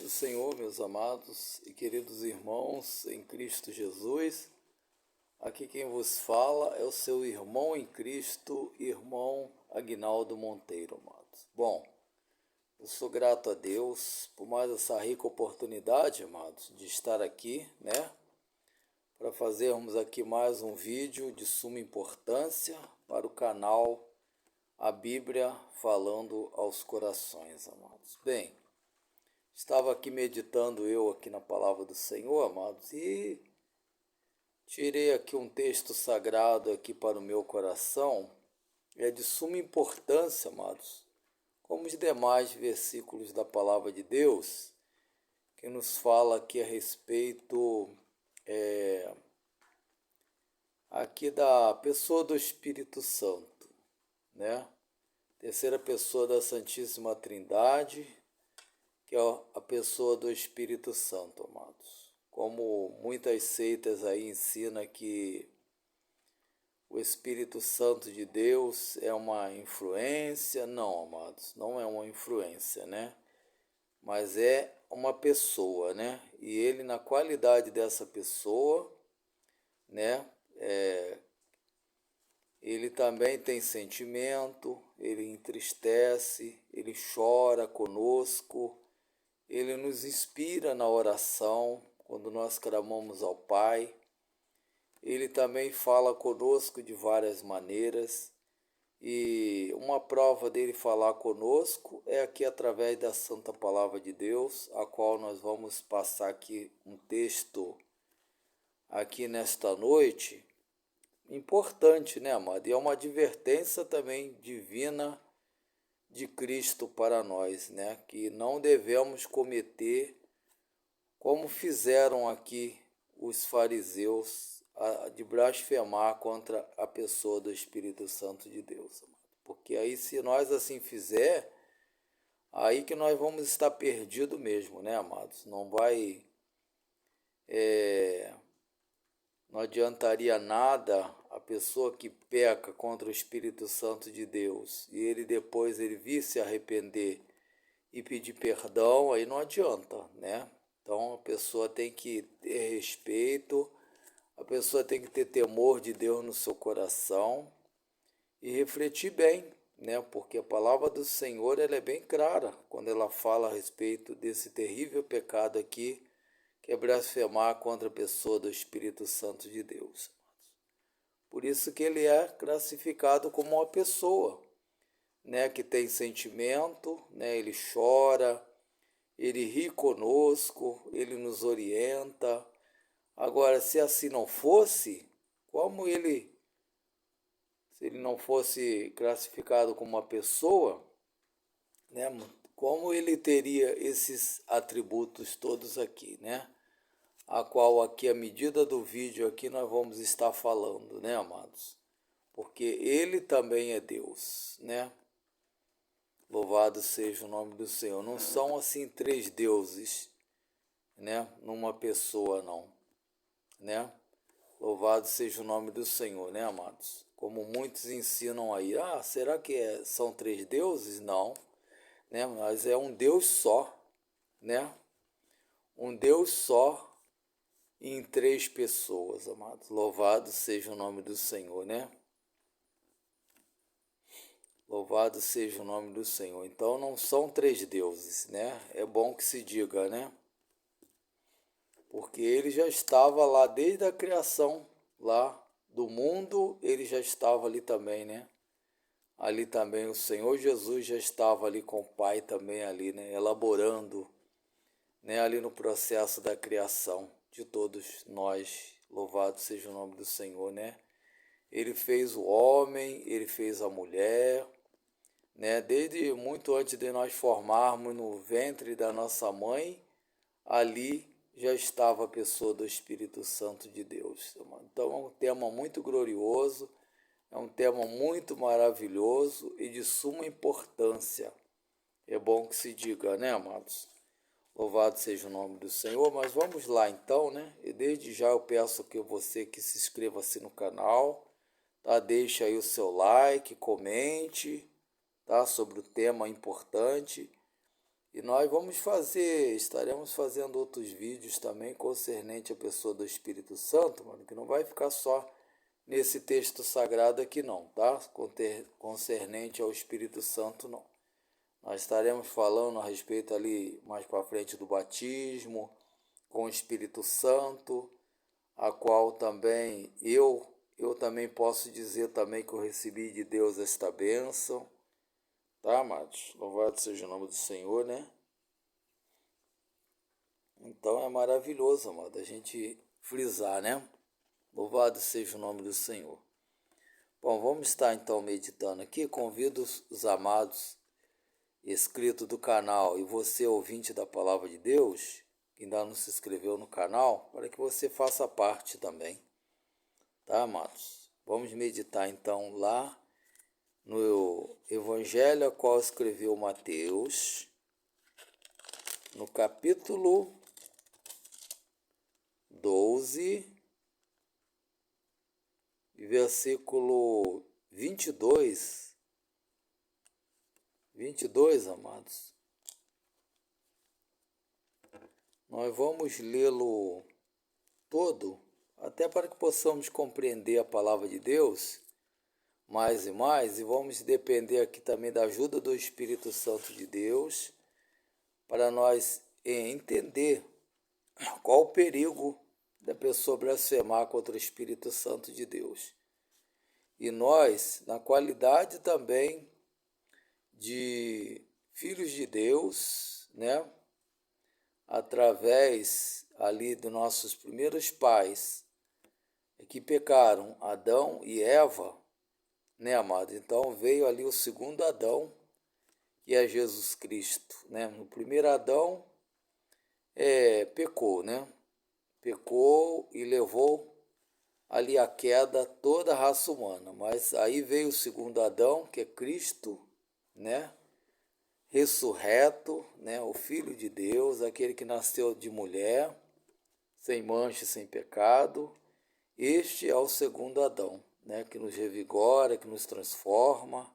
do Senhor, meus amados e queridos irmãos em Cristo Jesus. Aqui quem vos fala é o seu irmão em Cristo, irmão Aguinaldo Monteiro, amados. Bom, eu sou grato a Deus por mais essa rica oportunidade, amados, de estar aqui, para fazermos aqui mais um vídeo de suma importância para o canal A Bíblia Falando aos Corações, amados. Bem, estava aqui meditando eu aqui na palavra do Senhor, amados, e tirei aqui um texto sagrado aqui para o meu coração. É de suma importância, amados, como os demais versículos da palavra de Deus, que nos fala aqui a respeito aqui da pessoa do Espírito Santo, Terceira pessoa da Santíssima Trindade, que é a pessoa do Espírito Santo, amados. Como muitas seitas aí ensinam que o Espírito Santo de Deus é uma influência, não, amados, não é uma influência, Mas é uma pessoa, E ele, na qualidade dessa pessoa, ele também tem sentimento, ele entristece, ele chora conosco, ele nos inspira na oração, quando nós clamamos ao Pai. Ele também fala conosco de várias maneiras, e uma prova dele falar conosco é aqui através da Santa Palavra de Deus, a qual nós vamos passar aqui um texto aqui nesta noite, importante, amado? E é uma advertência também divina de Cristo para nós, Que não devemos cometer como fizeram aqui os fariseus, de blasfemar contra a pessoa do Espírito Santo de Deus, amado. Porque aí, se nós assim fizer, aí que nós vamos estar perdidos mesmo, amados? Não adiantaria nada a pessoa que peca contra o Espírito Santo de Deus e ele depois vir se arrepender e pedir perdão, aí não adianta, Então a pessoa tem que ter respeito, a pessoa tem que ter temor de Deus no seu coração e refletir bem, Porque a palavra do Senhor ela é bem clara quando ela fala a respeito desse terrível pecado aqui, que é blasfemar contra a pessoa do Espírito Santo de Deus. Por isso que ele é classificado como uma pessoa, que tem sentimento, ele chora, ele ri conosco, ele nos orienta. Agora, se assim não fosse, se ele não fosse classificado como uma pessoa, como ele teria esses atributos todos aqui, A qual aqui, à medida do vídeo aqui, nós vamos estar falando, amados? Porque ele também é Deus, Louvado seja o nome do Senhor. Não são assim três deuses, numa pessoa, não, Louvado seja o nome do Senhor, amados? Como muitos ensinam aí, será que são três deuses? Não, Mas é um Deus só, Um Deus só em três pessoas, amados. Louvado seja o nome do Senhor, Louvado seja o nome do Senhor. Então não são três deuses, É bom que se diga, Porque ele já estava lá desde a criação lá do mundo, ele já estava ali também, Ali também o Senhor Jesus já estava ali com o Pai também ali, Elaborando, ali no processo da criação de todos nós. Louvado seja o nome do Senhor, Ele fez o homem, ele fez a mulher, Desde muito antes de nós formarmos no ventre da nossa mãe, ali já estava a pessoa do Espírito Santo de Deus. Então é um tema muito glorioso, é um tema muito maravilhoso e de suma importância. É bom que se diga, amados? Louvado seja o nome do Senhor. Mas vamos lá então, E desde já eu peço que você que se inscreva-se no canal, Deixa aí o seu like, comente, sobre o tema importante. E nós estaremos fazendo outros vídeos também concernente à pessoa do Espírito Santo, mano, que não vai ficar só nesse texto sagrado aqui não, tá? Concernente ao Espírito Santo não. Nós estaremos falando a respeito ali mais para frente do batismo com o Espírito Santo, a qual também eu também posso dizer também que eu recebi de Deus esta bênção. Tá, amados? Louvado seja o nome do Senhor, né? Então é maravilhoso, amado, a gente frisar, né? Louvado seja o nome do Senhor. Bom, vamos estar então meditando aqui. Convido os amados inscritos do canal e você, ouvinte da Palavra de Deus, que ainda não se inscreveu no canal, para que você faça parte também. Tá, amados? Vamos meditar então lá no Evangelho a qual escreveu Mateus, no capítulo 12, versículo 22, amados. Nós vamos lê-lo todo, até para que possamos compreender a palavra de Deus mais e mais, e vamos depender aqui também da ajuda do Espírito Santo de Deus, para nós entender qual o perigo da pessoa blasfemar contra o Espírito Santo de Deus. E nós, na qualidade também de filhos de Deus, né, através ali dos nossos primeiros pais, que pecaram, Adão e Eva, né, amado? Então veio ali o segundo Adão, que é Jesus Cristo, né? No primeiro Adão pecou, né? Pecou e levou ali a queda toda a raça humana. Mas aí veio o segundo Adão, que é Cristo, né? Ressurreto, né? O Filho de Deus, aquele que nasceu de mulher, sem mancha e sem pecado. Este é o segundo Adão, né, que nos revigora, que nos transforma,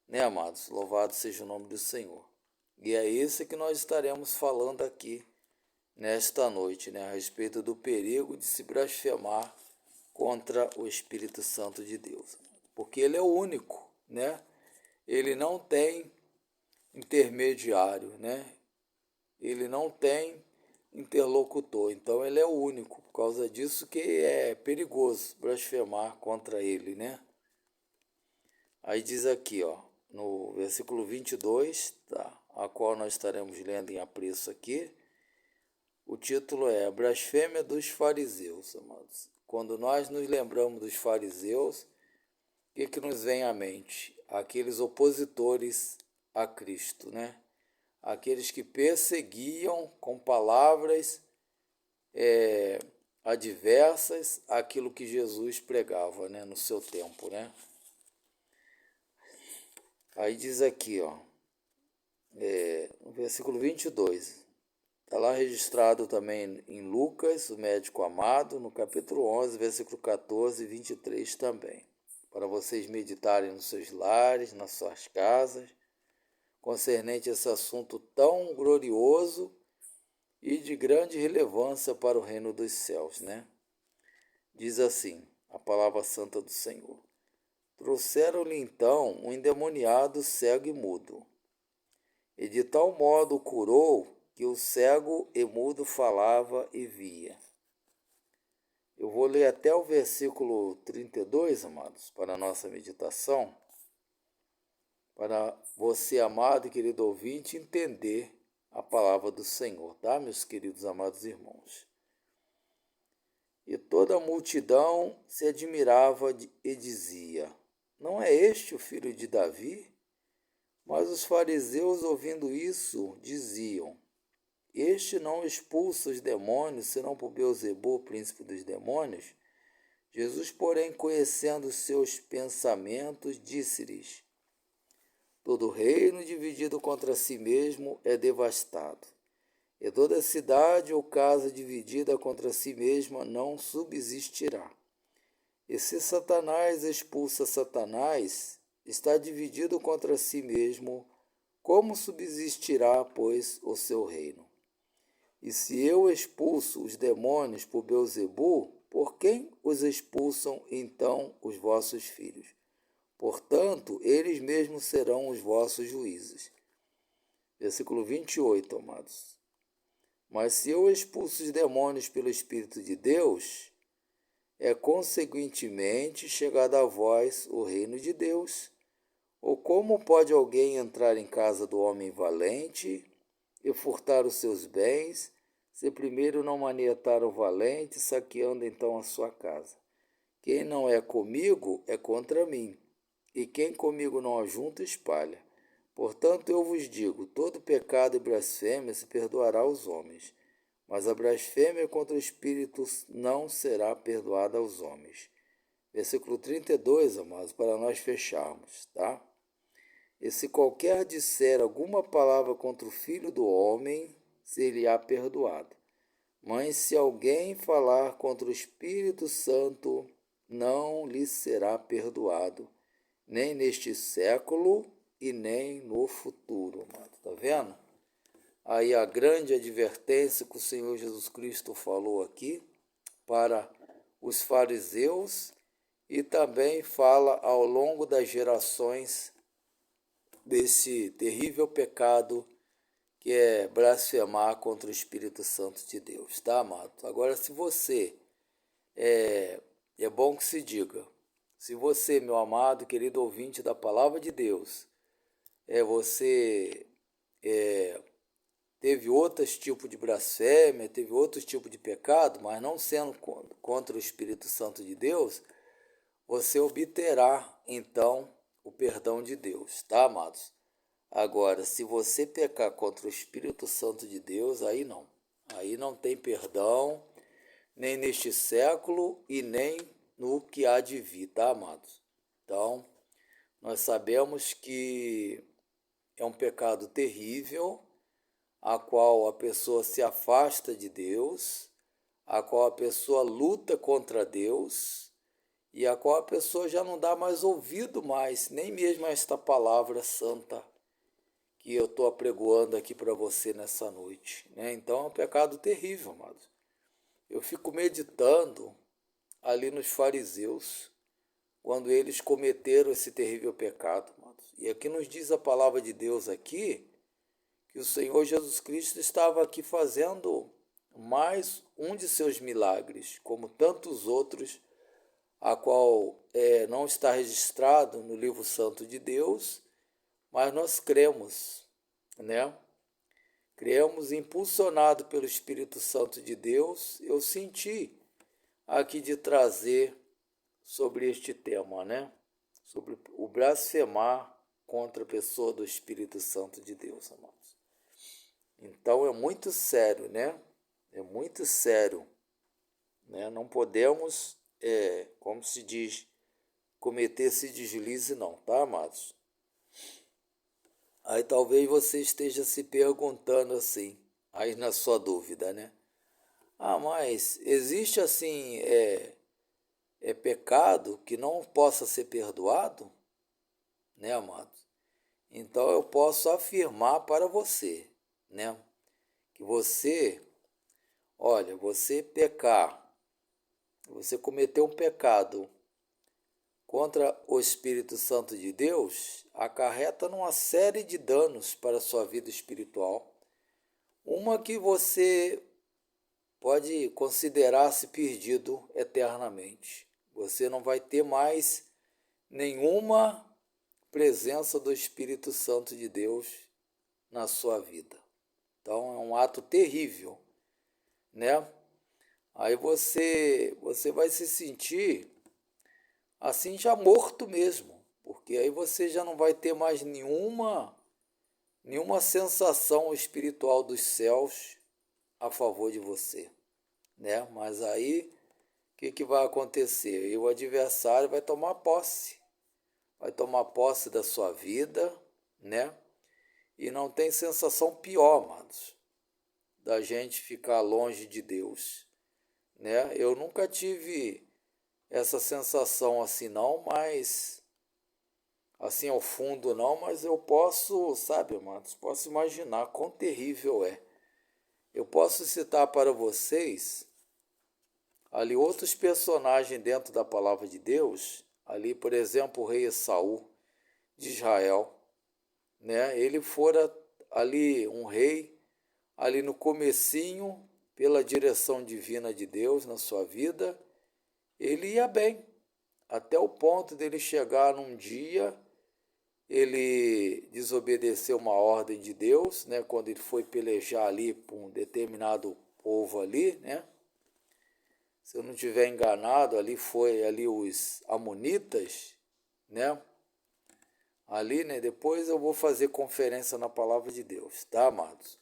né, amados? Louvado seja o nome do Senhor. E é isso que nós estaremos falando aqui nesta noite, né, a respeito do perigo de se blasfemar contra o Espírito Santo de Deus. Porque ele é o único, né? Ele não tem intermediário, né? Ele não tem interlocutor, então ele é o único, por causa disso que é perigoso blasfemar contra ele, né? Aí diz aqui, ó, no versículo 22, tá, a qual nós estaremos lendo em apreço aqui, o título é a blasfêmia dos fariseus, amados. Quando nós nos lembramos dos fariseus, o que nos vem à mente? Aqueles opositores a Cristo, né? Aqueles que perseguiam com palavras adversas aquilo que Jesus pregava, né, no seu tempo, né? Aí diz aqui, ó, no versículo 22, está lá registrado também em Lucas, o médico amado, no capítulo 11, versículo 14 e 23 também, para vocês meditarem nos seus lares, nas suas casas, concernente a esse assunto tão glorioso e de grande relevância para o reino dos céus, né? Diz assim, a palavra santa do Senhor. Trouxeram-lhe então um endemoniado cego e mudo, e de tal modo o curou que o cego e mudo falava e via. Eu vou ler até o versículo 32, amados, para a nossa meditação, para você, amado e querido ouvinte, entender a palavra do Senhor, tá, meus queridos amados irmãos? E toda a multidão se admirava e dizia, não é este o filho de Davi? Mas os fariseus, ouvindo isso, diziam, este não expulsa os demônios, senão por Beelzebul, príncipe dos demônios. Jesus, porém, conhecendo os seus pensamentos, disse-lhes, todo reino dividido contra si mesmo é devastado, e toda cidade ou casa dividida contra si mesma não subsistirá. E se Satanás expulsa Satanás, está dividido contra si mesmo como subsistirá, pois, o seu reino? E se eu expulso os demônios por Beelzebu, por quem os expulsam então os vossos filhos? Portanto, eles mesmos serão os vossos juízes. Versículo 28, amados. Mas se eu expulso os demônios pelo Espírito de Deus, é consequentemente chegado a vós o reino de Deus. Ou como pode alguém entrar em casa do homem valente e furtar os seus bens, se primeiro não manietar o valente, saqueando então a sua casa? Quem não é comigo é contra mim, e quem comigo não ajunta espalha. Portanto, eu vos digo, todo pecado e blasfêmia se perdoará aos homens, mas a blasfêmia contra o Espírito não será perdoada aos homens. Versículo 32, amados, para nós fecharmos, tá? E se qualquer disser alguma palavra contra o Filho do Homem, ser-lhe-á perdoado. Mas se alguém falar contra o Espírito Santo, não lhe será perdoado, nem neste século e nem no futuro. Tá vendo? Aí a grande advertência que o Senhor Jesus Cristo falou aqui para os fariseus e também fala ao longo das gerações desse terrível pecado que é blasfemar contra o Espírito Santo de Deus, tá, amado? Agora, se você, é bom que se diga, se você, meu amado, querido ouvinte da Palavra de Deus, você teve outros tipos de blasfêmia, teve outros tipos de pecado, mas não sendo contra o Espírito Santo de Deus, você obterá, então, o perdão de Deus, tá, amados? Agora, se você pecar contra o Espírito Santo de Deus, aí não tem perdão, nem neste século e nem no que há de vir, tá, amados? Então, nós sabemos que é um pecado terrível, a qual a pessoa se afasta de Deus, a qual a pessoa luta contra Deus, e a qual a pessoa já não dá mais ouvido mais, nem mesmo a esta palavra santa que eu estou apregoando aqui para você nessa noite, né? Então é um pecado terrível, amados. Eu fico meditando ali nos fariseus, quando eles cometeram esse terrível pecado, amados. E aqui nos diz a palavra de Deus aqui, que o Senhor Jesus Cristo estava aqui fazendo mais um de seus milagres, como tantos outros, a qual não está registrado no livro santo de Deus, mas nós cremos, né? Cremos, impulsionado pelo Espírito Santo de Deus, eu senti aqui de trazer sobre este tema, né? Sobre o blasfemar contra a pessoa do Espírito Santo de Deus, amados. Então é muito sério, né? É muito sério, né? Não podemos, como se diz, cometer esse deslize não, tá, amados? Aí talvez você esteja se perguntando assim, aí na sua dúvida, né? Ah, mas existe assim, pecado que não possa ser perdoado? Né, amados? Então eu posso afirmar para você, né? Que você pecar, você cometeu um pecado contra o Espírito Santo de Deus, acarreta numa série de danos para a sua vida espiritual. Uma que você pode considerar-se perdido eternamente. Você não vai ter mais nenhuma presença do Espírito Santo de Deus na sua vida. Então é um ato terrível, né? Aí você vai se sentir assim já morto mesmo, porque aí você já não vai ter mais nenhuma sensação espiritual dos céus a favor de você, né? Mas aí o que vai acontecer? E o adversário vai tomar posse da sua vida, né? E não tem sensação pior, amados, da gente ficar longe de Deus, né? Eu nunca tive essa sensação assim não, mas assim ao fundo não, mas eu posso, sabe, amados, posso imaginar quão terrível é. Eu posso citar para vocês ali outros personagens dentro da palavra de Deus, ali, por exemplo, o rei Esaú de Israel, né? Ele fora ali um rei, ali no comecinho, pela direção divina de Deus na sua vida, ele ia bem, até o ponto dele chegar num dia, ele desobedeceu uma ordem de Deus, né? Quando ele foi pelejar ali por um determinado povo ali, né? Se eu não estiver enganado, ali foi ali os amonitas, né? Ali, né? Depois eu vou fazer conferência na palavra de Deus, tá, amados?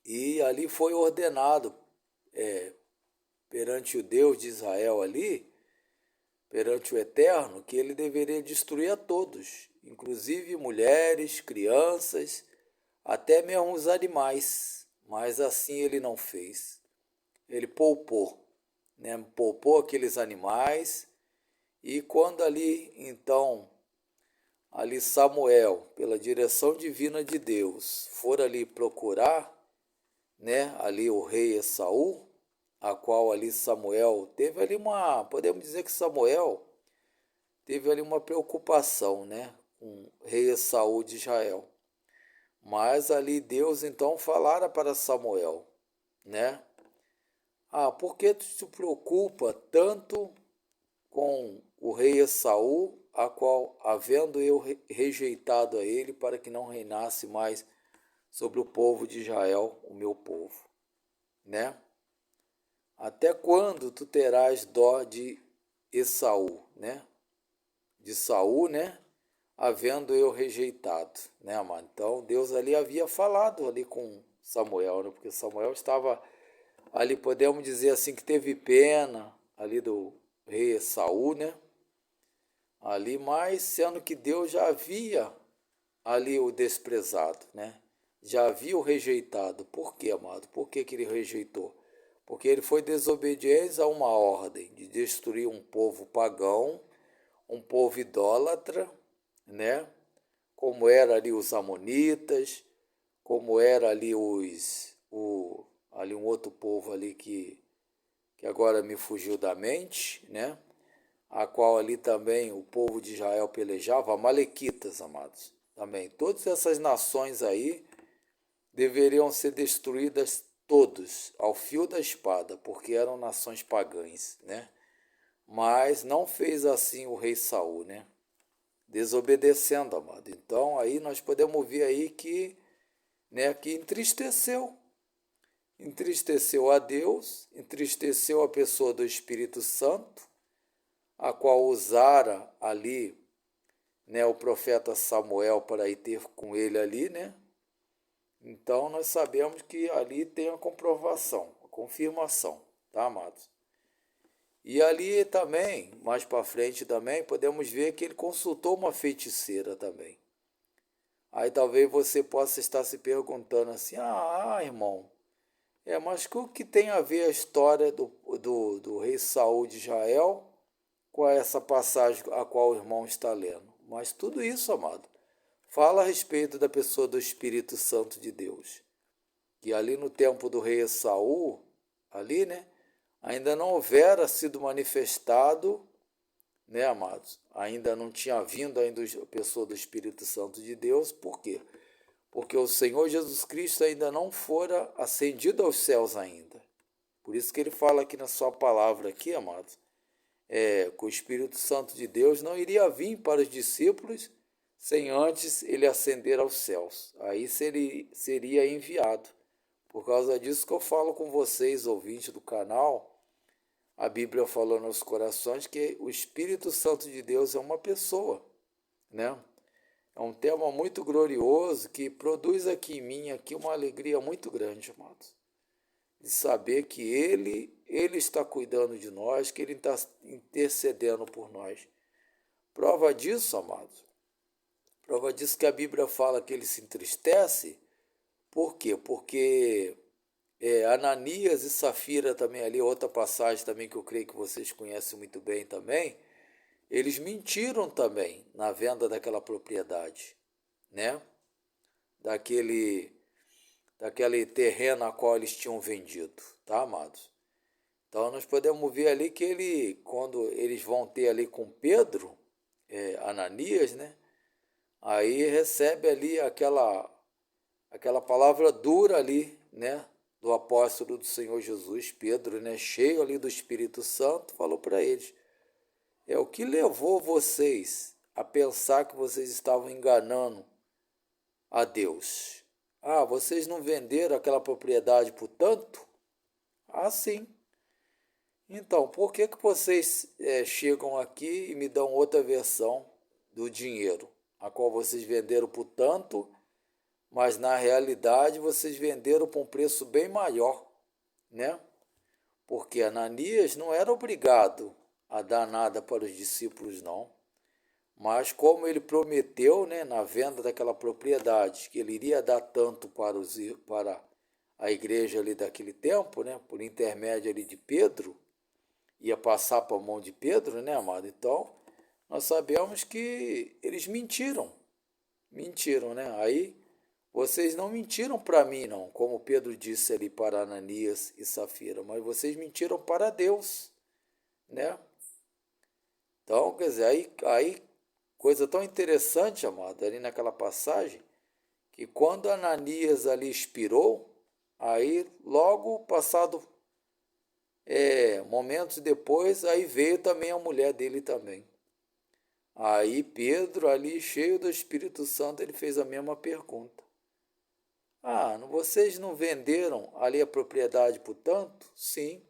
E ali foi ordenado perante o Deus de Israel ali, perante o Eterno, que ele deveria destruir a todos, inclusive mulheres, crianças, até mesmo os animais. Mas assim ele não fez. Ele poupou, né? Poupou aqueles animais. E quando ali, então, ali Samuel, pela direção divina de Deus, for ali procurar, né, ali o rei Esaú, a qual ali Samuel teve ali uma, podemos dizer que Samuel teve ali uma preocupação, né, com o rei Esaú de Israel. Mas ali Deus então falara para Samuel, né? Por que tu te preocupa tanto com o rei Esaú, a qual, havendo eu rejeitado a ele, para que não reinasse mais sobre o povo de Israel, o meu povo, né? Até quando tu terás dó de Esaú, né? De Saul, né? Havendo eu rejeitado, né, amado? Então Deus ali havia falado ali com Samuel, né? Porque Samuel estava ali, podemos dizer assim, que teve pena ali do rei Saul, né? Ali, mas sendo que Deus já havia ali o desprezado, né? Já havia o rejeitado. Por quê, amado? Por que ele rejeitou? Porque ele foi desobediente a uma ordem de destruir um povo pagão, um povo idólatra, né? Como era ali os amonitas, como era ali ali um outro povo ali que agora me fugiu da mente, né? A qual ali também o povo de Israel pelejava, amalequitas, amados. Também todas essas nações aí deveriam ser destruídas todos ao fio da espada, porque eram nações pagãs, né? Mas não fez assim o rei Saul, né? Desobedecendo, amado. Então aí nós podemos ver aí que, né, que entristeceu a Deus, entristeceu a pessoa do Espírito Santo, a qual usara ali, né, o profeta Samuel para ir ter com ele ali, né? Então nós sabemos que ali tem a comprovação, a confirmação, tá, amados? E ali também, mais para frente também, podemos ver que ele consultou uma feiticeira também. Aí talvez você possa estar se perguntando assim, irmão, mas o que tem a ver a história do rei Saul de Israel com essa passagem a qual o irmão está lendo? Mas tudo isso, amado, fala a respeito da pessoa do Espírito Santo de Deus. Que ali no tempo do rei Saul, ali, né, ainda não houvera sido manifestado, né, amados? Ainda não tinha vindo ainda a pessoa do Espírito Santo de Deus. Por quê? Porque o Senhor Jesus Cristo ainda não fora ascendido aos céus ainda. Por isso que ele fala aqui na sua palavra aqui, amados, que o Espírito Santo de Deus não iria vir para os discípulos sem antes ele ascender aos céus. Aí seria enviado. Por causa disso que eu falo com vocês, ouvintes do canal, a Bíblia falou nos corações que o Espírito Santo de Deus é uma pessoa, né? É um tema muito glorioso que produz aqui em mim aqui uma alegria muito grande, amados, de saber que Ele está cuidando de nós, que Ele está intercedendo por nós. Prova disso, amados, prova disso que a Bíblia fala que Ele se entristece. Por quê? Porque Ananias e Safira também ali, outra passagem também que eu creio que vocês conhecem muito bem também, eles mentiram também na venda daquela propriedade, né? Daquele terreno a qual eles tinham vendido, tá, amados? Então nós podemos ver ali que quando eles vão ter ali com Pedro, Ananias, né? Aí recebe ali aquela palavra dura ali, né? Do apóstolo do Senhor Jesus, Pedro, né? Cheio ali do Espírito Santo, falou para eles: o que levou vocês a pensar que vocês estavam enganando a Deus? Ah, vocês não venderam aquela propriedade por tanto? Ah, sim. Então, por que vocês chegam aqui e me dão outra versão do dinheiro, a qual vocês venderam por tanto, mas na realidade vocês venderam por um preço bem maior, né? Porque Ananias não era obrigado a dar nada para os discípulos, não. Mas como ele prometeu, né, na venda daquela propriedade, que ele iria dar tanto para a igreja ali daquele tempo, né, por intermédio ali de Pedro, ia passar para a mão de Pedro, né, amado? Então, nós sabemos que eles mentiram, né? Aí, vocês não mentiram para mim, não, como Pedro disse ali para Ananias e Safira, mas vocês mentiram para Deus, né? Então, quer dizer, aí coisa tão interessante, amado, ali naquela passagem, que quando Ananias ali expirou, aí logo passado momentos depois, aí veio também a mulher dele também. Aí Pedro, ali cheio do Espírito Santo, ele fez a mesma pergunta. Ah, vocês não venderam ali a propriedade por tanto? Sim.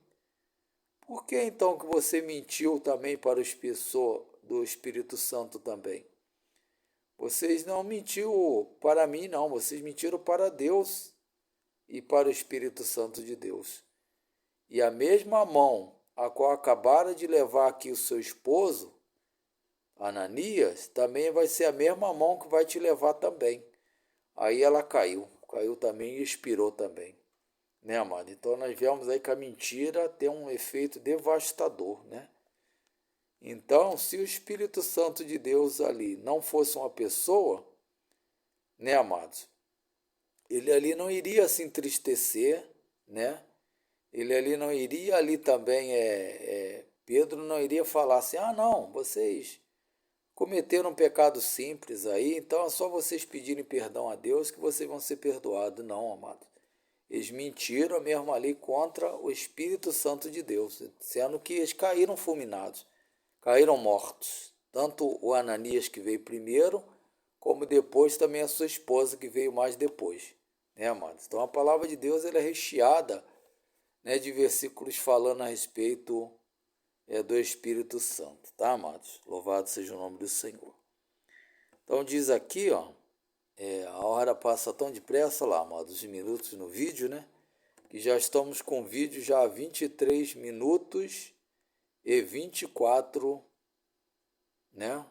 Por que então que você mentiu também para o pessoas do Espírito Santo também? Vocês não mentiu para mim, não. Vocês mentiram para Deus e para o Espírito Santo de Deus. E a mesma mão a qual acabara de levar aqui o seu esposo, Ananias, também vai ser a mesma mão que vai te levar também. Aí ela caiu também e expirou também. Né, amado? Então nós vemos aí que a mentira tem um efeito devastador, né? Então, se o Espírito Santo de Deus ali não fosse uma pessoa, né, amados? Ele ali não iria se entristecer, né? Ele ali não iria ali também, Pedro não iria falar assim, ah não, vocês cometeram um pecado simples aí, então é só vocês pedirem perdão a Deus que vocês vão ser perdoados. Não, amado. Eles mentiram mesmo ali contra o Espírito Santo de Deus, sendo que eles caíram fulminados, caíram mortos. Tanto o Ananias que veio primeiro, como depois também a sua esposa que veio mais depois. Né, amados? Então a palavra de Deus ela é recheada, né, de versículos falando a respeito do Espírito Santo, tá, amados? Louvado seja o nome do Senhor. Então diz aqui, ó, a hora passa tão depressa lá, amados, os minutos no vídeo, né? Que já estamos com o vídeo já há 23 minutos e 24, né?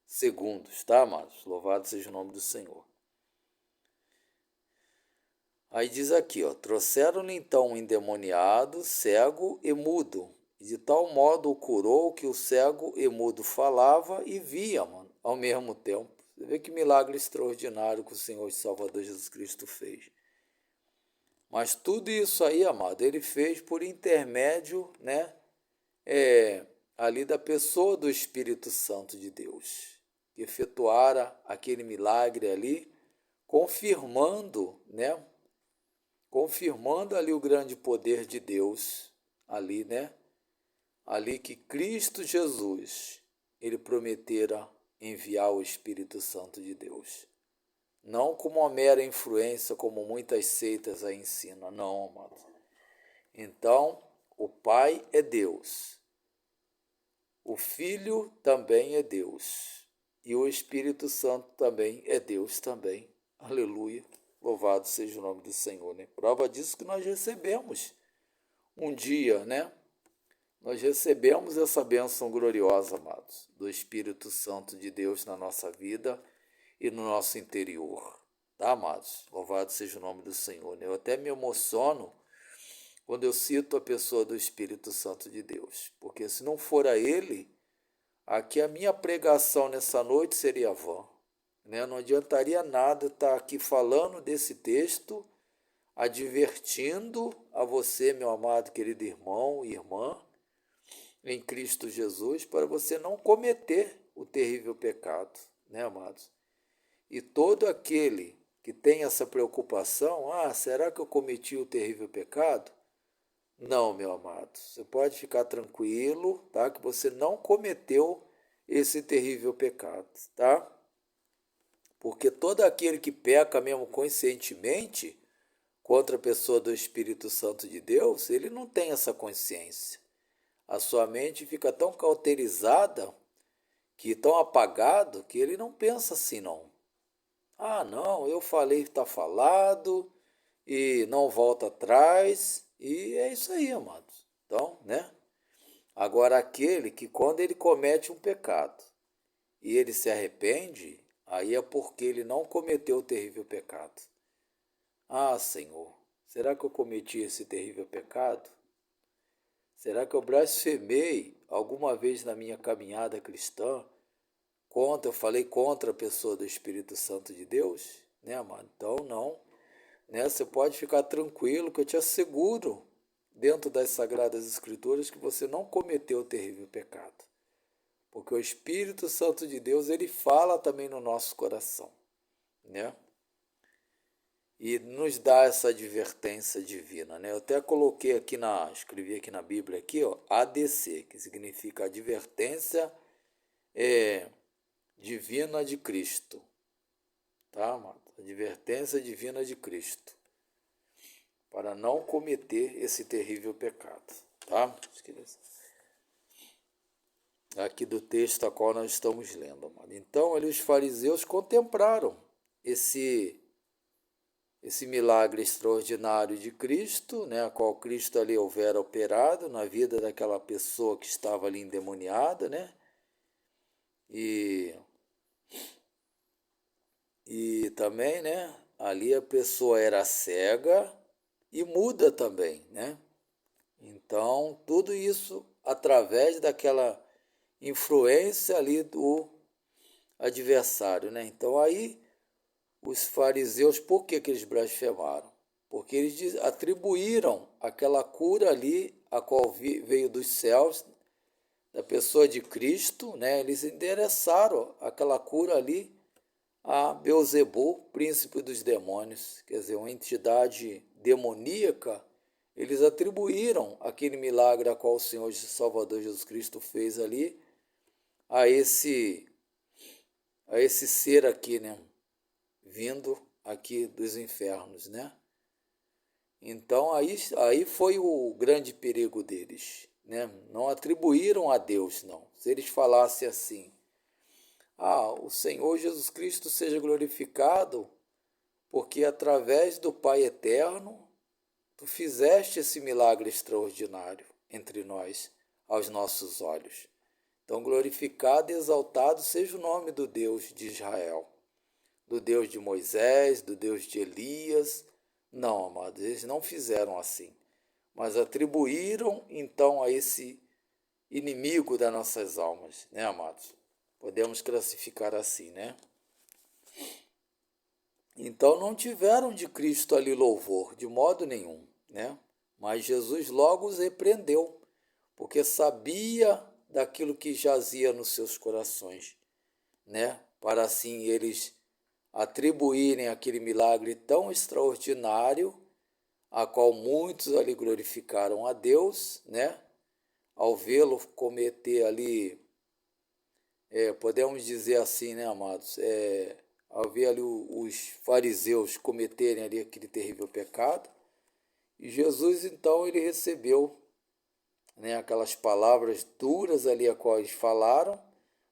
Segundos, tá, amados? Louvado seja o nome do Senhor. Aí diz aqui, ó, trouxeram-lhe então um endemoniado, cego e mudo, e de tal modo o curou que o cego e mudo falava e via, mano, ao mesmo tempo. Você vê que milagre extraordinário que o Senhor e Salvador Jesus Cristo fez. Mas tudo isso aí, amado, ele fez por intermédio, né, ali da pessoa do Espírito Santo de Deus, que efetuara aquele milagre ali, confirmando, né, confirmando ali o grande poder de Deus, ali, né? Ali que Cristo Jesus, ele prometera enviar o Espírito Santo de Deus. Não como uma mera influência, como muitas seitas aí ensinam, não, amado. Então, o Pai é Deus, o Filho também é Deus, e o Espírito Santo também é Deus também. Aleluia. Louvado seja o nome do Senhor, né? Prova disso que nós recebemos um dia, né? Nós recebemos essa bênção gloriosa, amados, do Espírito Santo de Deus na nossa vida e no nosso interior, tá, amados? Louvado seja o nome do Senhor, né? Eu até me emociono quando eu cito a pessoa do Espírito Santo de Deus, porque se não for a Ele, aqui a minha pregação nessa noite seria vã, né? Não adiantaria nada estar aqui falando desse texto, advertindo a você, meu amado querido irmão e irmã, em Cristo Jesus, para você não cometer o terrível pecado, né, amados? E todo aquele que tem essa preocupação, será que eu cometi o terrível pecado? Não, meu amado, você pode ficar tranquilo, tá? Que você não cometeu esse terrível pecado, tá? Porque todo aquele que peca mesmo conscientemente contra a pessoa do Espírito Santo de Deus, ele não tem essa consciência. A sua mente fica tão cauterizada, tão apagado, que ele não pensa assim, não. Não, eu falei que está falado e não volta atrás, e é isso aí, amados. Então, né? Agora, aquele que quando ele comete um pecado e ele se arrepende, aí é porque ele não cometeu o terrível pecado. Senhor, será que eu cometi esse terrível pecado? Será que eu blasfemei alguma vez na minha caminhada cristã? Eu falei contra a pessoa do Espírito Santo de Deus? Né, amado? Então, não. Né? Você pode ficar tranquilo que eu te asseguro, dentro das Sagradas Escrituras, que você não cometeu o terrível pecado. Porque o Espírito Santo de Deus, ele fala também no nosso coração, né? E nos dá essa advertência divina, né? Eu até coloquei aqui escrevi aqui na Bíblia aqui, ó, ADC, que significa advertência divina de Cristo, tá, amado? Advertência divina de Cristo, para não cometer esse terrível pecado, tá? Aqui do texto a qual nós estamos lendo, amado. Então, ali os fariseus contemplaram esse milagre extraordinário de Cristo, né, a qual Cristo ali houvera operado na vida daquela pessoa que estava ali endemoniada, né? E também, né, ali a pessoa era cega e muda também, né? Então, tudo isso através daquela influência ali do adversário, né? Então, aí os fariseus, por que eles blasfemaram? Porque eles atribuíram aquela cura ali, a qual veio dos céus, da pessoa de Cristo, né? Eles endereçaram aquela cura ali a Beelzebul, príncipe dos demônios, quer dizer, uma entidade demoníaca. Eles atribuíram aquele milagre a qual o Senhor Salvador Jesus Cristo fez ali a esse ser aqui, né? Vindo aqui dos infernos, né? Então aí foi o grande perigo deles, né? Não atribuíram a Deus, não. Se eles falassem assim, o Senhor Jesus Cristo seja glorificado, porque através do Pai eterno tu fizeste esse milagre extraordinário entre nós, aos nossos olhos. Então glorificado e exaltado seja o nome do Deus de Israel, do Deus de Moisés, do Deus de Elias. Não, amados, eles não fizeram assim, mas atribuíram então a esse inimigo das nossas almas, né, amados? Podemos classificar assim, né? Então não tiveram de Cristo ali louvor, de modo nenhum, né? Mas Jesus logo os repreendeu, porque sabia daquilo que jazia nos seus corações, né? Para assim eles atribuírem aquele milagre tão extraordinário, a qual muitos ali glorificaram a Deus, né? Ao vê-lo cometer ali, podemos dizer assim, né, amados? Ao ver ali os fariseus cometerem ali aquele terrível pecado, e Jesus então ele recebeu, né, aquelas palavras duras ali a qual eles falaram,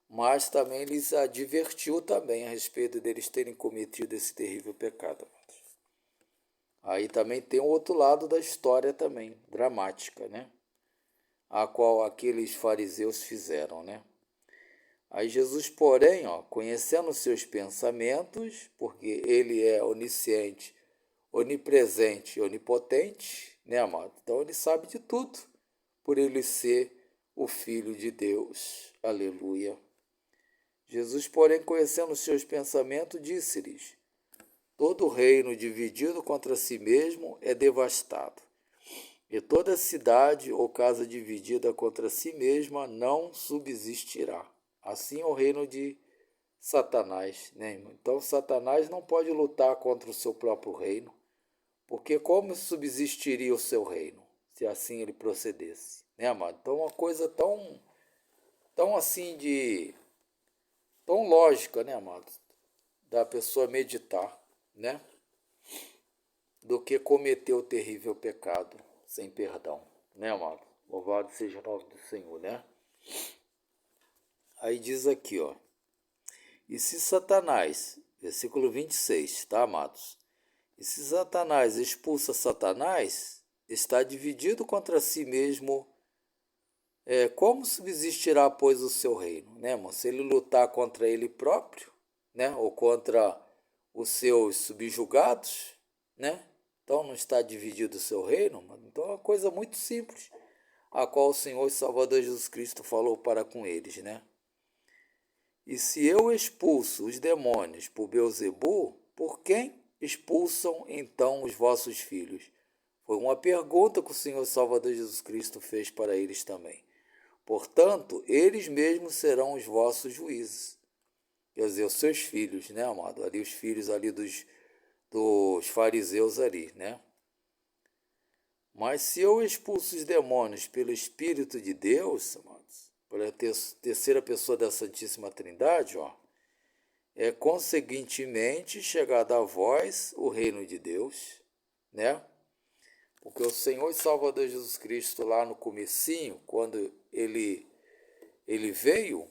mas também lhes advertiu também a respeito deles terem cometido esse terrível pecado. Aí também tem o outro lado da história também, dramática, né? A qual aqueles fariseus fizeram, né? Aí Jesus, porém, conhecendo os seus pensamentos, porque ele é onisciente, onipresente e onipotente, né, amado? Então ele sabe de tudo, por ele ser o Filho de Deus. Aleluia. Jesus, porém, conhecendo os seus pensamentos, disse-lhes: todo reino dividido contra si mesmo é devastado, e toda cidade ou casa dividida contra si mesma não subsistirá. Assim é o reino de Satanás, né, irmão? Então, Satanás não pode lutar contra o seu próprio reino, porque como subsistiria o seu reino, se assim ele procedesse, né, amado? Então, uma coisa tão assim tão lógica, né, amado? Da pessoa meditar, né? Do que cometer o terrível pecado sem perdão, né, amado? Louvado seja o nome do Senhor, né? Aí diz aqui, ó. E se Satanás, versículo 26, tá, amados? E se Satanás expulsa Satanás, está dividido contra si mesmo. Como subsistirá, pois, o seu reino, né, irmão? Se ele lutar contra ele próprio, né, ou contra os seus subjugados, né? Então não está dividido o seu reino, mano. Então é uma coisa muito simples, a qual o Senhor e Salvador Jesus Cristo falou para com eles, né? E se eu expulso os demônios por Beelzebu, por quem expulsam então os vossos filhos? Foi uma pergunta que o Senhor e Salvador Jesus Cristo fez para eles também. Portanto, eles mesmos serão os vossos juízes. Quer dizer, os seus filhos, né, amado? Ali os filhos ali dos fariseus ali, né? Mas se eu expulso os demônios pelo Espírito de Deus, amados, pela terceira pessoa da Santíssima Trindade, ó, é conseguintemente chegado a vós o reino de Deus, né? Porque o Senhor e Salvador Jesus Cristo lá no comecinho, quando ele veio,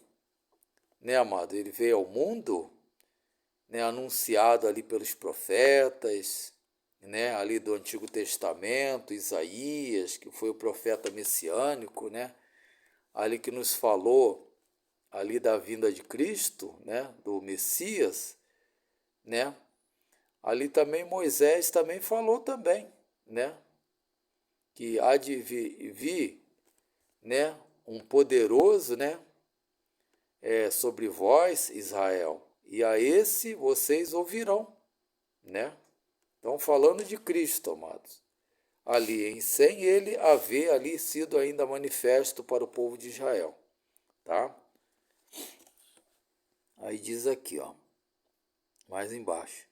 né, amado? Ele veio ao mundo, né, anunciado ali pelos profetas, né, ali do Antigo Testamento, Isaías, que foi o profeta messiânico, né, ali que nos falou ali da vinda de Cristo, né, do Messias, né? Ali também Moisés também falou também, né, que há de vir, né, um poderoso, né, sobre vós, Israel, e a esse vocês ouvirão, né? Então, falando de Cristo, amados, ali, sem ele haver ali sido ainda manifesto para o povo de Israel, tá? Aí diz aqui, ó, mais embaixo.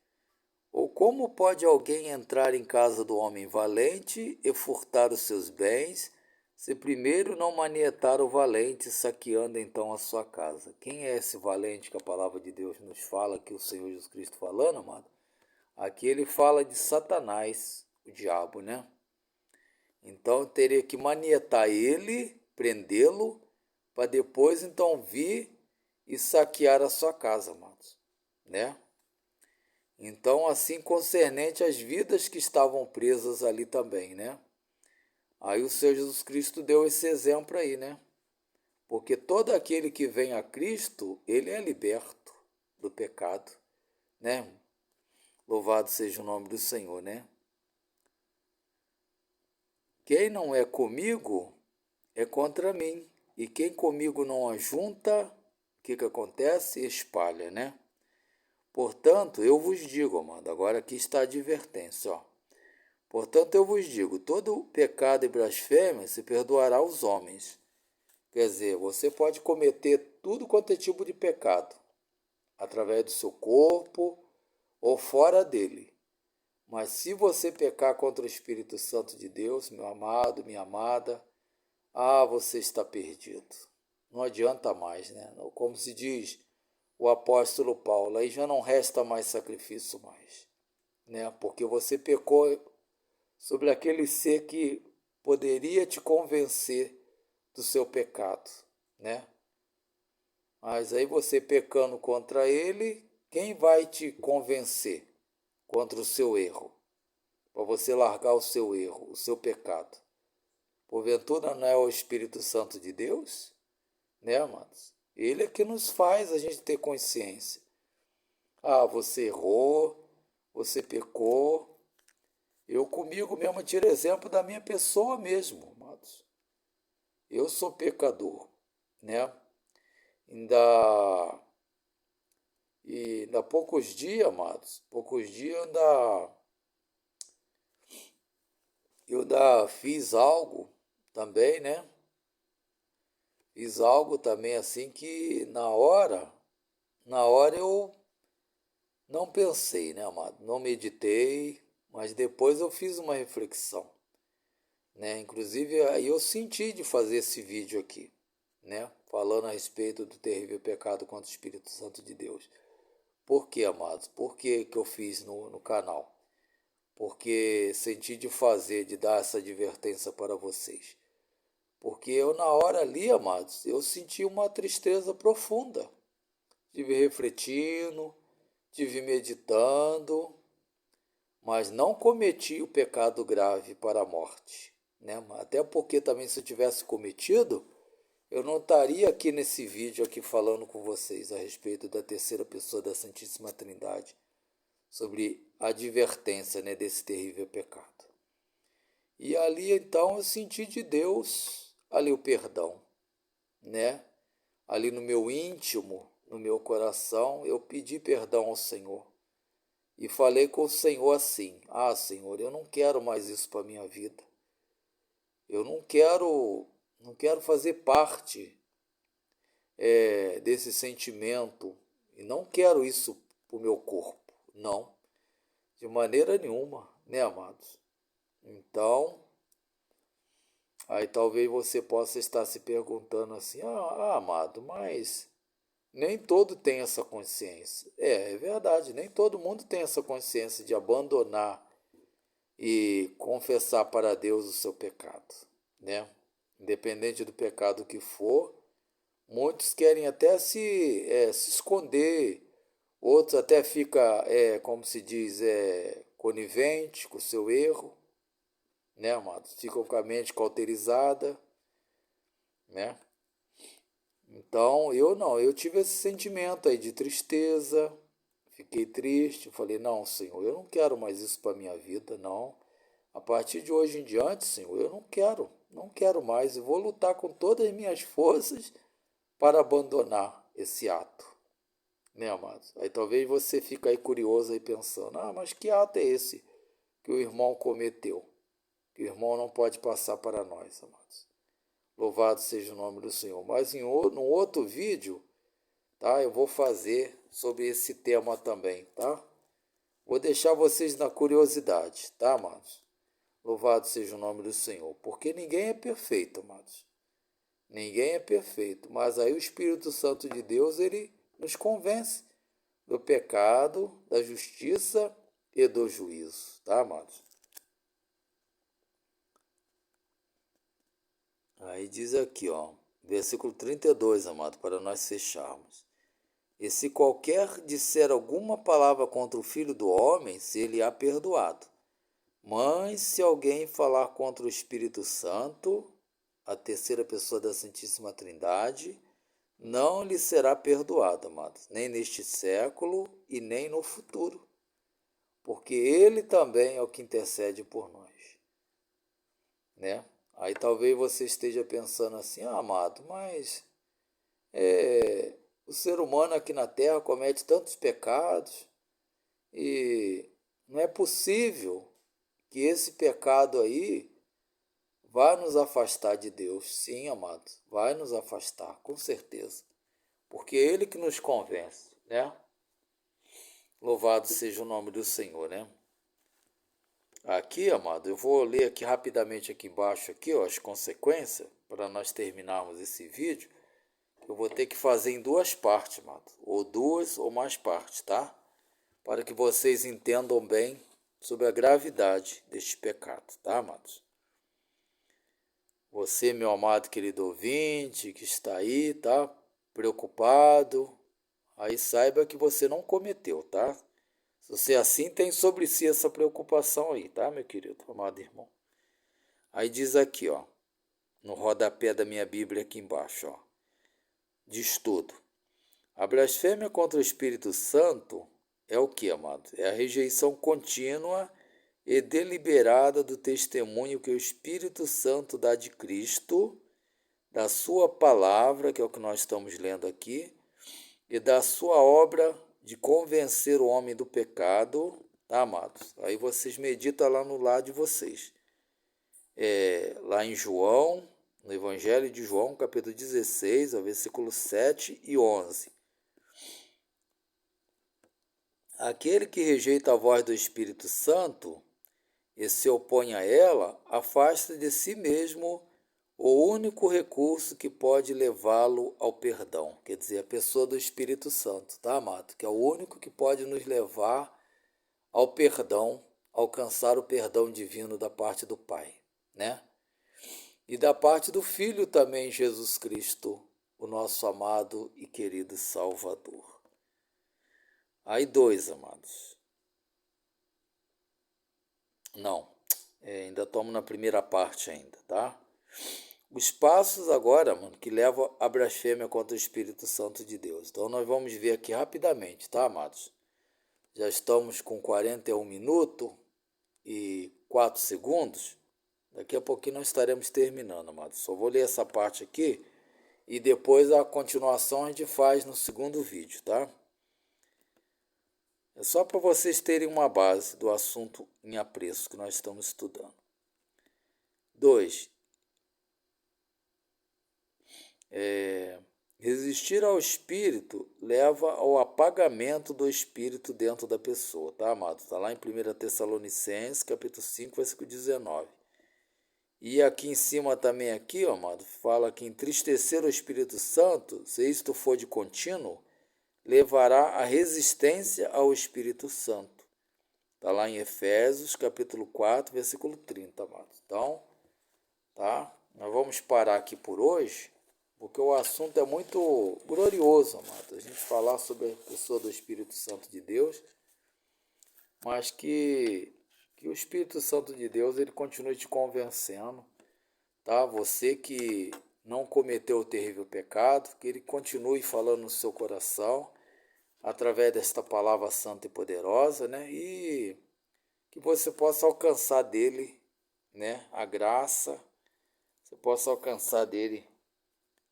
Ou como pode alguém entrar em casa do homem valente e furtar os seus bens, se primeiro não manietar o valente, saqueando então a sua casa? Quem é esse valente que a palavra de Deus nos fala, que o Senhor Jesus Cristo falando, amado? Aqui ele fala de Satanás, o diabo, né? Então teria que manietar ele, prendê-lo, para depois então vir e saquear a sua casa, amados, né? Então, assim concernente às vidas que estavam presas ali também, né? Aí o Senhor Jesus Cristo deu esse exemplo aí, né? Porque todo aquele que vem a Cristo, ele é liberto do pecado, né? Louvado seja o nome do Senhor, né? Quem não é comigo é contra mim. E quem comigo não ajunta, o que acontece? Espalha, né? Portanto, eu vos digo, amado, agora aqui está a advertência, ó. Portanto, eu vos digo, todo pecado e blasfêmia se perdoará aos homens. Quer dizer, você pode cometer tudo quanto é tipo de pecado, através do seu corpo ou fora dele. Mas se você pecar contra o Espírito Santo de Deus, meu amado, minha amada, você está perdido. Não adianta mais, né? Como se diz o apóstolo Paulo, aí já não resta mais sacrifício mais, né? Porque você pecou sobre aquele ser que poderia te convencer do seu pecado, né? Mas aí você pecando contra ele, quem vai te convencer contra o seu erro? Para você largar o seu erro, o seu pecado. Porventura não é o Espírito Santo de Deus? Né, amados? Ele é que nos faz a gente ter consciência. Você errou, você pecou, Eu comigo mesmo tiro exemplo da minha pessoa mesmo, amados. Eu sou pecador, né? Ainda, ainda há poucos dias, amados, poucos dias eu ainda fiz algo também, né? Fiz algo também assim que na hora eu não pensei, né, amado? Não meditei, mas depois eu fiz uma reflexão, né? Inclusive aí eu senti de fazer esse vídeo aqui, né? Falando a respeito do terrível pecado contra o Espírito Santo de Deus. Por que, amados? Por que eu fiz no canal? Porque senti de fazer, de dar essa advertência para vocês. Porque eu na hora ali, amados, eu senti uma tristeza profunda. Tive refletindo, tive meditando, mas não cometi o pecado grave para a morte, né? Até porque também se eu tivesse cometido, eu não estaria aqui nesse vídeo aqui falando com vocês a respeito da terceira pessoa da Santíssima Trindade, sobre a advertência, né, desse terrível pecado. E ali então eu senti de Deus ali o perdão, né? Ali no meu íntimo, no meu coração, eu pedi perdão ao Senhor. E falei com o Senhor assim: Ah, Senhor, eu não quero mais isso para a minha vida. Eu não quero fazer parte desse sentimento. E não quero isso para o meu corpo. Não, de maneira nenhuma, né, amados? Então, aí talvez você possa estar se perguntando assim: amado, mas nem todo tem essa consciência. É verdade, nem todo mundo tem essa consciência de abandonar e confessar para Deus o seu pecado, né? Independente do pecado que for, muitos querem até se esconder, outros até fica, como se diz, conivente com o seu erro, né, amados? Ficam com a mente cauterizada, né? Então, eu não, eu tive esse sentimento aí de tristeza, fiquei triste, falei, não, Senhor, eu não quero mais isso para minha vida, não. A partir de hoje em diante, Senhor, eu não quero mais, eu vou lutar com todas as minhas forças para abandonar esse ato, né, amados? Aí talvez você fique aí curioso aí pensando, mas que ato é esse que o irmão cometeu? Que o irmão não pode passar para nós, amados. Louvado seja o nome do Senhor. Mas num outro vídeo, tá? Eu vou fazer sobre esse tema também, tá? Vou deixar vocês na curiosidade, tá, amados? Louvado seja o nome do Senhor. Porque ninguém é perfeito, amados. Ninguém é perfeito. Mas aí o Espírito Santo de Deus, ele nos convence do pecado, da justiça e do juízo, tá, amados? Aí diz aqui, ó, versículo 32, amado, para nós fecharmos. E se qualquer disser alguma palavra contra o Filho do Homem, se ele há perdoado. Mas se alguém falar contra o Espírito Santo, a terceira pessoa da Santíssima Trindade, não lhe será perdoado, amados, nem neste século e nem no futuro, porque ele também é o que intercede por nós, né? Aí talvez você esteja pensando assim, amado, mas o ser humano aqui na Terra comete tantos pecados e não é possível que esse pecado aí vai nos afastar de Deus. Sim, amado, vai nos afastar, com certeza. Porque é Ele que nos convence, né? Louvado seja o nome do Senhor, né? Aqui, amado, eu vou ler aqui rapidamente aqui embaixo aqui, ó, as consequências, para nós terminarmos esse vídeo. Eu vou ter que fazer em duas partes, amado, ou duas ou mais partes, tá? Para que vocês entendam bem sobre a gravidade deste pecado, tá, amados? Você, meu amado querido ouvinte, que está aí, tá? Preocupado, aí saiba que você não cometeu, tá? Se você assim tem sobre si essa preocupação aí, tá, meu querido, amado irmão? Aí diz aqui, ó, no rodapé da minha Bíblia aqui embaixo, ó, diz tudo. A blasfêmia contra o Espírito Santo é o que, amado? É a rejeição contínua e deliberada do testemunho que o Espírito Santo dá de Cristo, da sua palavra, que é o que nós estamos lendo aqui, e da sua obra de convencer o homem do pecado, tá, amados? Aí vocês meditam lá no lado de vocês. Lá em João, no Evangelho de João, capítulo 16, versículo 7 e 11. Aquele que rejeita a voz do Espírito Santo e se opõe a ela, afasta de si mesmo o único recurso que pode levá-lo ao perdão. Quer dizer, a pessoa do Espírito Santo, tá, amado? Que é o único que pode nos levar ao perdão, alcançar o perdão divino da parte do Pai, né? E da parte do Filho também, Jesus Cristo, o nosso amado e querido Salvador. Aí dois, amados. Não, ainda estamos na primeira parte ainda, tá? Os passos agora, mano, que levam à blasfêmia contra o Espírito Santo de Deus. Então nós vamos ver aqui rapidamente, tá, amados? Já estamos com 41 minutos e 4 segundos. Daqui a pouquinho nós estaremos terminando, amados. Só vou ler essa parte aqui e depois a continuação a gente faz no segundo vídeo, tá? É só para vocês terem uma base do assunto em apreço que nós estamos estudando. 2. Resistir ao espírito leva ao apagamento do espírito dentro da pessoa, tá, amado? Está lá em 1 Tessalonicenses, capítulo 5, versículo 19. E aqui em cima também, aqui, ó, amado, fala que entristecer o Espírito Santo, se isto for de contínuo, levará à resistência ao Espírito Santo. Está lá em Efésios, capítulo 4, versículo 30, amados. Então, tá? Nós vamos parar aqui por hoje, porque o assunto é muito glorioso, amado. A gente falar sobre a pessoa do Espírito Santo de Deus, mas que o Espírito Santo de Deus ele continue te convencendo, tá? Você que não cometeu o terrível pecado, que ele continue falando no seu coração, através desta palavra santa e poderosa, né? E que você possa alcançar dele, né? A graça, você possa alcançar dele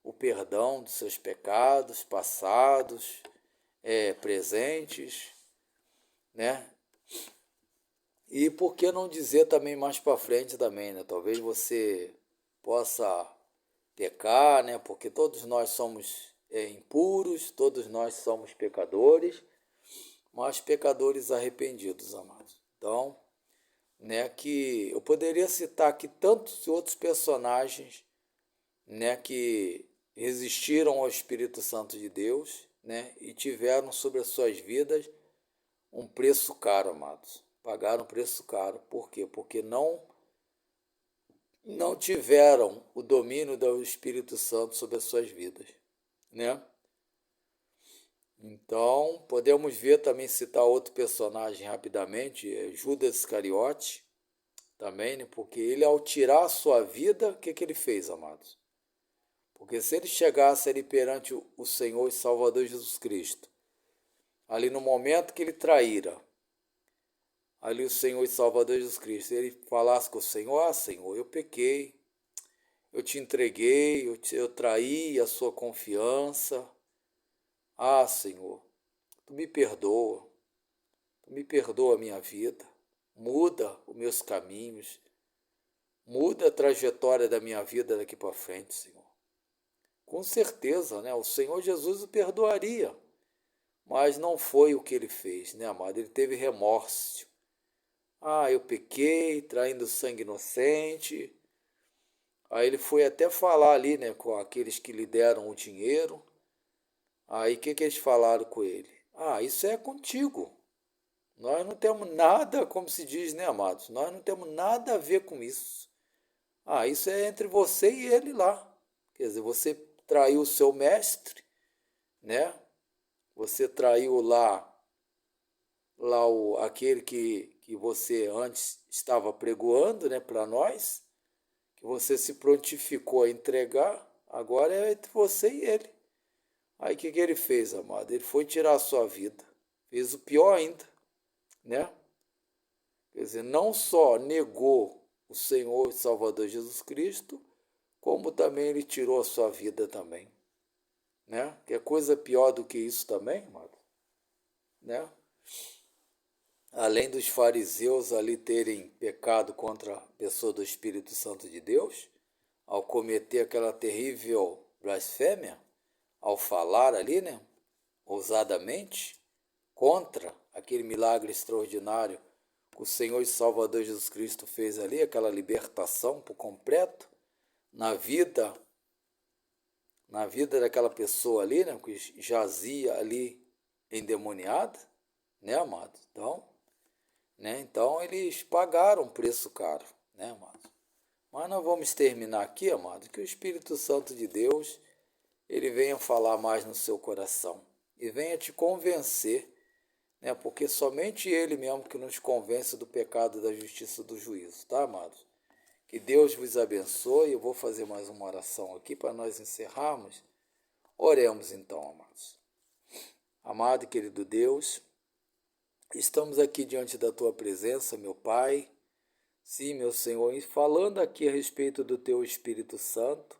o perdão dos seus pecados passados, presentes, né? E por que não dizer também mais para frente também, né? Talvez você possa pecar, né? Porque todos nós somos impuros, todos nós somos pecadores, mas pecadores arrependidos, amados. Então, né, que eu poderia citar aqui tantos outros personagens, né, que resistiram ao Espírito Santo de Deus, né, e tiveram sobre as suas vidas um preço caro, amados. Pagaram um preço caro. Por quê? Porque não tiveram o domínio do Espírito Santo sobre as suas vidas, né? Então, podemos ver também, citar outro personagem rapidamente, Judas Iscariote, também, né? Porque ele, ao tirar a sua vida, o que ele fez, amados? Porque se ele chegasse ali perante o Senhor e Salvador Jesus Cristo, ali no momento que ele traíra, ali o Senhor e Salvador Jesus Cristo, ele falasse com o Senhor, Senhor, eu pequei, eu te entreguei, eu traí a sua confiança, Senhor, tu me perdoa a minha vida, muda os meus caminhos, muda a trajetória da minha vida daqui para frente, Senhor. Com certeza, né? O Senhor Jesus o perdoaria, mas não foi o que ele fez, né, amado? Ele teve remorso. Eu pequei, traindo sangue inocente. Aí ele foi até falar ali, né, com aqueles que lhe deram o dinheiro. Aí o que eles falaram com ele? Isso é contigo. Nós não temos nada, como se diz, né, amados? Nós não temos nada a ver com isso. Isso é entre você e ele lá. Quer dizer, você traiu o seu mestre, né? Você traiu aquele que você antes estava pregoando, né, para nós, que você se prontificou a entregar, agora é entre você e ele. Aí o que ele fez, amado? Ele foi tirar a sua vida. Fez o pior ainda, né? Quer dizer, não só negou o Senhor e Salvador Jesus Cristo, como também ele tirou a sua vida também. Né? Que é coisa pior do que isso também, amado, né? Além dos fariseus ali terem pecado contra a pessoa do Espírito Santo de Deus, ao cometer aquela terrível blasfêmia, ao falar ali, né, ousadamente, contra aquele milagre extraordinário que o Senhor e Salvador Jesus Cristo fez ali, aquela libertação por completo na vida daquela pessoa ali, né, que jazia ali endemoniada, né, amado? Então eles pagaram um preço caro, né, amado? Mas nós vamos terminar aqui, amado, que o Espírito Santo de Deus, ele venha falar mais no seu coração e venha te convencer, né, porque somente ele mesmo que nos convence do pecado, da justiça e do juízo, tá, amados? Que Deus vos abençoe. Eu vou fazer mais uma oração aqui para nós encerrarmos. Oremos então, amados. Amado e querido Deus, estamos aqui diante da Tua presença, meu Pai. Sim, meu Senhor, e falando aqui a respeito do Teu Espírito Santo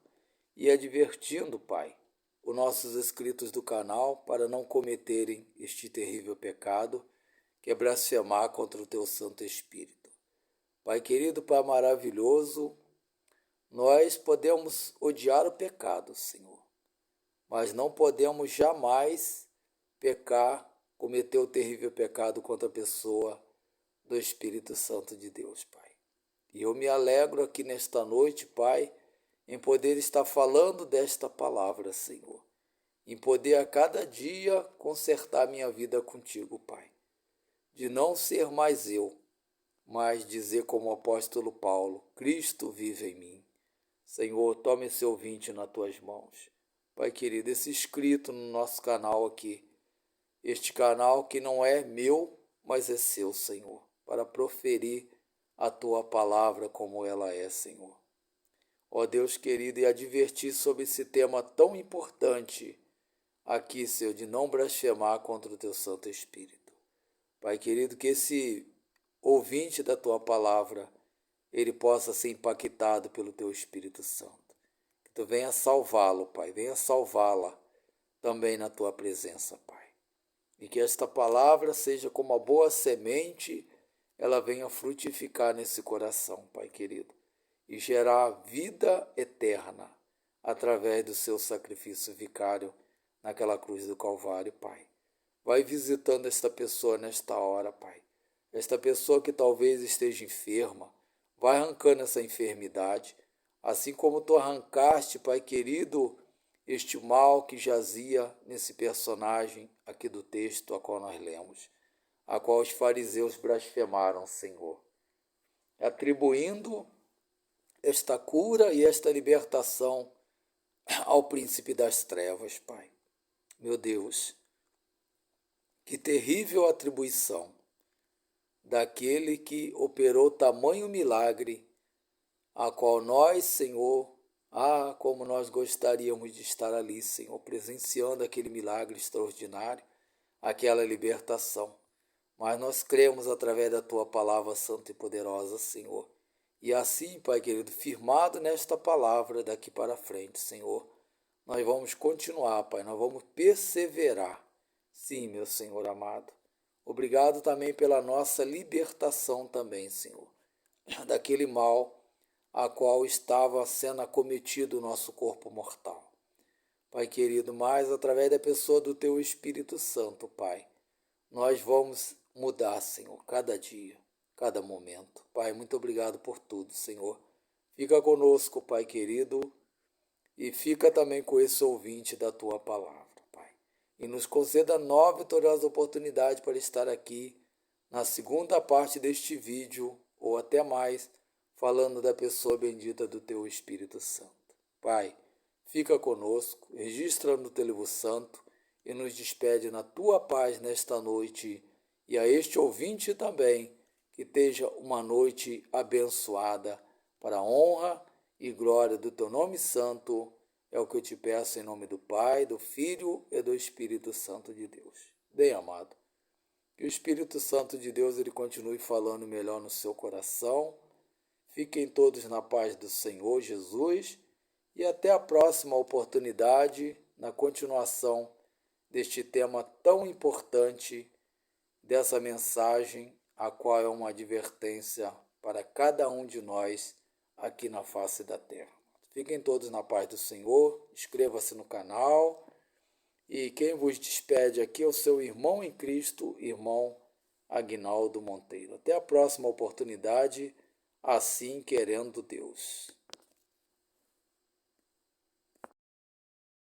e advertindo, Pai, os nossos inscritos do canal para não cometerem este terrível pecado, que é blasfemar contra o Teu Santo Espírito. Pai querido, Pai maravilhoso, nós podemos odiar o pecado, Senhor, mas não podemos jamais pecar, cometer o terrível pecado contra a pessoa do Espírito Santo de Deus, Pai. E eu me alegro aqui nesta noite, Pai, em poder estar falando desta palavra, Senhor, em poder a cada dia consertar minha vida contigo, Pai, de não ser mais eu, mas dizer como o apóstolo Paulo, Cristo vive em mim. Senhor, tome esse ouvinte nas tuas mãos. Pai querido, esse inscrito no nosso canal aqui, este canal que não é meu, mas é seu, Senhor, para proferir a tua palavra como ela é, Senhor. Ó Deus querido, e advertir sobre esse tema tão importante aqui, Senhor, de não blasfemar contra o teu Santo Espírito. Pai querido, que esse ouvinte da tua palavra, ele possa ser impactado pelo teu Espírito Santo. Que tu venha salvá-lo, Pai, venha salvá-la também na tua presença, Pai. E que esta palavra seja como a boa semente, ela venha frutificar nesse coração, Pai querido, e gerar vida eterna através do seu sacrifício vicário naquela cruz do Calvário, Pai. Vai visitando esta pessoa nesta hora, Pai. Esta pessoa que talvez esteja enferma, vai arrancando essa enfermidade, assim como tu arrancaste, Pai querido, este mal que jazia nesse personagem aqui do texto a qual nós lemos, a qual os fariseus blasfemaram, Senhor, atribuindo esta cura e esta libertação ao príncipe das trevas, Pai. Meu Deus, que terrível atribuição daquele que operou tamanho milagre, a qual nós, Senhor, como nós gostaríamos de estar ali, Senhor, presenciando aquele milagre extraordinário, aquela libertação. Mas nós cremos através da Tua palavra santa e poderosa, Senhor. E assim, Pai querido, firmado nesta palavra daqui para frente, Senhor, nós vamos continuar, Pai, nós vamos perseverar. Sim, meu Senhor amado. Obrigado também pela nossa libertação também, Senhor, daquele mal a qual estava sendo acometido o nosso corpo mortal. Pai querido, mas através da pessoa do Teu Espírito Santo, Pai, nós vamos mudar, Senhor, cada dia, cada momento. Pai, muito obrigado por tudo, Senhor. Fica conosco, Pai querido, e fica também com esse ouvinte da Tua palavra, Pai. E nos conceda nova e vitoriosa oportunidade para estar aqui na segunda parte deste vídeo, ou até mais, falando da pessoa bendita do Teu Espírito Santo. Pai, fica conosco, registra no Teu livro santo e nos despede na Tua paz nesta noite, e a este ouvinte também, que esteja uma noite abençoada, para a honra e glória do Teu nome santo, é o que eu te peço em nome do Pai, do Filho e do Espírito Santo de Deus. Bem amado, que Espírito Santo de Deus ele continue falando melhor no seu coração. Fiquem todos na paz do Senhor Jesus e até a próxima oportunidade na continuação deste tema tão importante, dessa mensagem, a qual é uma advertência para cada um de nós aqui na face da terra. Fiquem todos na paz do Senhor, inscreva-se no canal. E quem vos despede aqui é o seu irmão em Cristo, irmão Aguinaldo Monteiro. Até a próxima oportunidade, assim querendo Deus.